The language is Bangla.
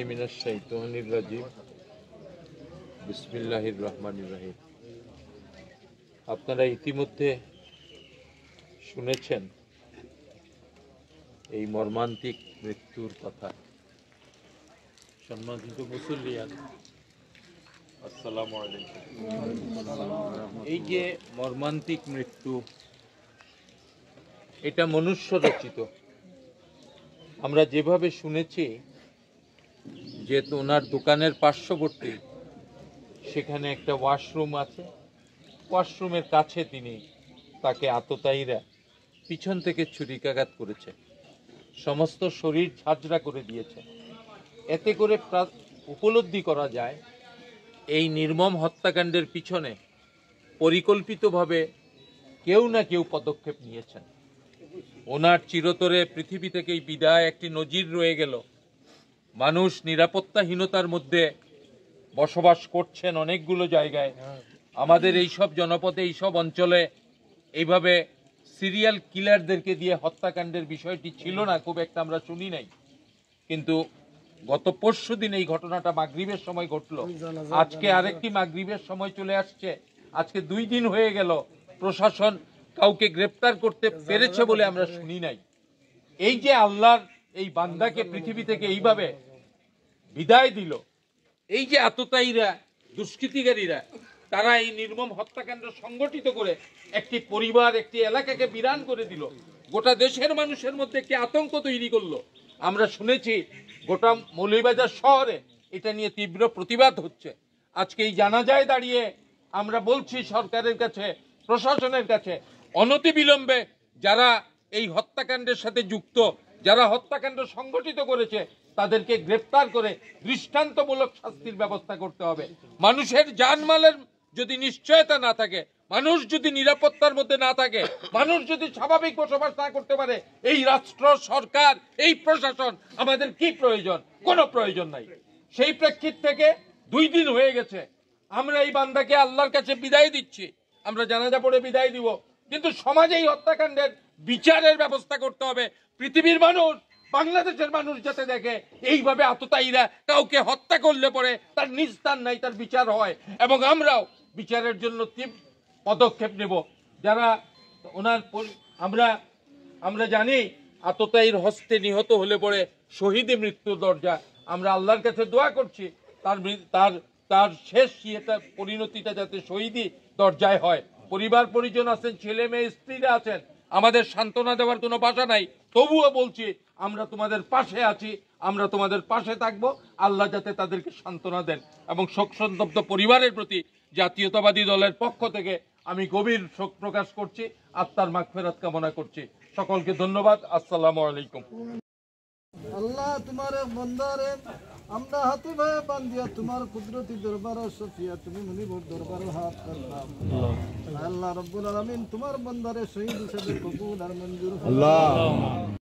বিল্লাহি মিনাশ শাইতানির রাজিম বিসমিল্লাহির রহমানির রহিম। আপনারা ইতিমধ্যে শুনেছেন এই মর্মান্তিক মৃত্যুর কথা। সম্মানিত মুসল্লিয়ান, আসসালামু আলাইকুম। এই যে মর্মান্তিক মৃত্যু, এটা মনুষ্য রচিত। আমরা যেভাবে শুনেছি যে ওনার দোকানের পার্শ্ববর্তী সেখানে একটা ওয়াশরুম আছে, ওয়াশরুমের কাছে তাকে আততায়ীরা পিছন থেকে ছুরিকাঘাত করেছে, সমস্ত শরীর ঝাঁঝরা করে দিয়েছে। এতে করে উপলব্ধি করা যায় এই নির্মম হত্যাকাণ্ডের পিছনে পরিকল্পিতভাবে কেউ না কেউ পদক্ষেপ নিয়েছেন। ওনার চিরতরে পৃথিবী থেকেই বিদায় একটি নজির রয়ে গেল। মানুষ নিরাপত্তাহীনতার মধ্যে বসবাস করছেন অনেকগুলো জায়গায়। আমাদের এইসব জনপদে, এইসব অঞ্চলে এইভাবে সিরিয়াল কিলারদেরকে দিয়ে হত্যাকাণ্ডের বিষয়টি ছিল না, খুব একটা আমরা শুনি নাই। কিন্তু গত পরশু দিন এই ঘটনাটা মাগরিবের সময় ঘটলো। আজকে আরেকটি মাগরিবের সময় চলে আসছে। আজকে 2 দিন হয়ে গেল প্রশাসন কাউকে গ্রেপ্তার করতে পেরেছে বলে আমরা শুনি নাই। এই যে আল্লাহর এই বান্দাকে পৃথিবী থেকে এইভাবে বিদায় দিল, এই যে আততায়ীরা, দুষ্কৃতিকারীরা, তারা এই নির্মম হত্যাকাণ্ড সংগঠিত করে একটি পরিবার, একটি এলাকাকে বিরান করে দিল, গোটা দেশের মানুষের মধ্যে একটি আতঙ্ক তৈরি করলো। আমরা শুনেছি গোটা মৌলভীবাজার শহরে এটা নিয়ে তীব্র প্রতিবাদ হচ্ছে। আজকে এই জানাজায় দাঁড়িয়ে আমরা বলছি সরকারের কাছে, প্রশাসনের কাছে, অনতিবিলম্বে যারা এই হত্যাকাণ্ডের সাথে যুক্ত, যারা হত্যাকাণ্ড সংগঠিত করেছে, তাদেরকে গ্রেফতার করে দৃষ্টান্তমূলক শাস্তির ব্যবস্থা করতে হবে। মানুষের জানমালের যদি নিশ্চয়তা না থাকে, মানুষ যদি নিরাপত্তার মধ্যে না থাকে, মানুষ যদি স্বাভাবিক বসবাস না করতে পারে, এই রাষ্ট্র, সরকার, এই প্রশাসন আমাদের কি প্রয়োজন? কোনো প্রয়োজন নাই। সেই প্রেক্ষিত থেকে 2 দিন হয়ে গেছে আমরা এই বান্দাকে আল্লাহর কাছে বিদায় দিচ্ছি। আমরা জানাজা পড়ে বিদায় দিব, কিন্তু সমাজে এই হত্যাকাণ্ডের বিচারের ব্যবস্থা করতে হবে। পৃথিবীর মানুষ, বাংলাদেশের মানুষ যাতে দেখে এইভাবে আততায়ীরা কাউকে হত্যা করলে পরে তার নিস্তার নাই, তার বিচার হয়, এবং আমরাও বিচারের জন্য পদক্ষেপ নেব। যারা ওনার আমরা জানি আততায়ীর হস্তে নিহত হলে পরে শহীদে মৃত্যুর দরজা। আমরা আল্লাহর কাছে দোয়া করছি তার শেষ পরিণতিটা যাতে শহীদি দরজায় হয়। পরিবার পরিজন আছেন, ছেলে মেয়ে স্ত্রীরা আছেন, আমাদের সান্ত্বনা দেওয়ার কোনো ভাষা নাই। তবুও বলছি আমরা তোমাদের পাশে আছি, আমরা তোমাদের পাশে থাকবো। আল্লাহ যাতে তাদেরকে সান্ত্বনা দেন, এবং শোকসন্তপ্ত পরিবারের প্রতি জাতীয়তাবাদী দলের পক্ষ থেকে আমি গভীর শোক প্রকাশ করছি, আত্মার মাগফিরাত কামনা করছি। সকলকে ধন্যবাদ। আসসালামু আলাইকুম। আল্লাহ তোমার বন্দারে আমরা হাতে ভাই বান্দিয়া তোমার কুদরতি দরবার সফিয়া তুমি মুনিবর দরবার হাত করলাম। আল্লাহ রাব্বুল আলামিন তোমার বন্দারে শহীদ হিসেবে কবুল আর মঞ্জুর আল্লাহ।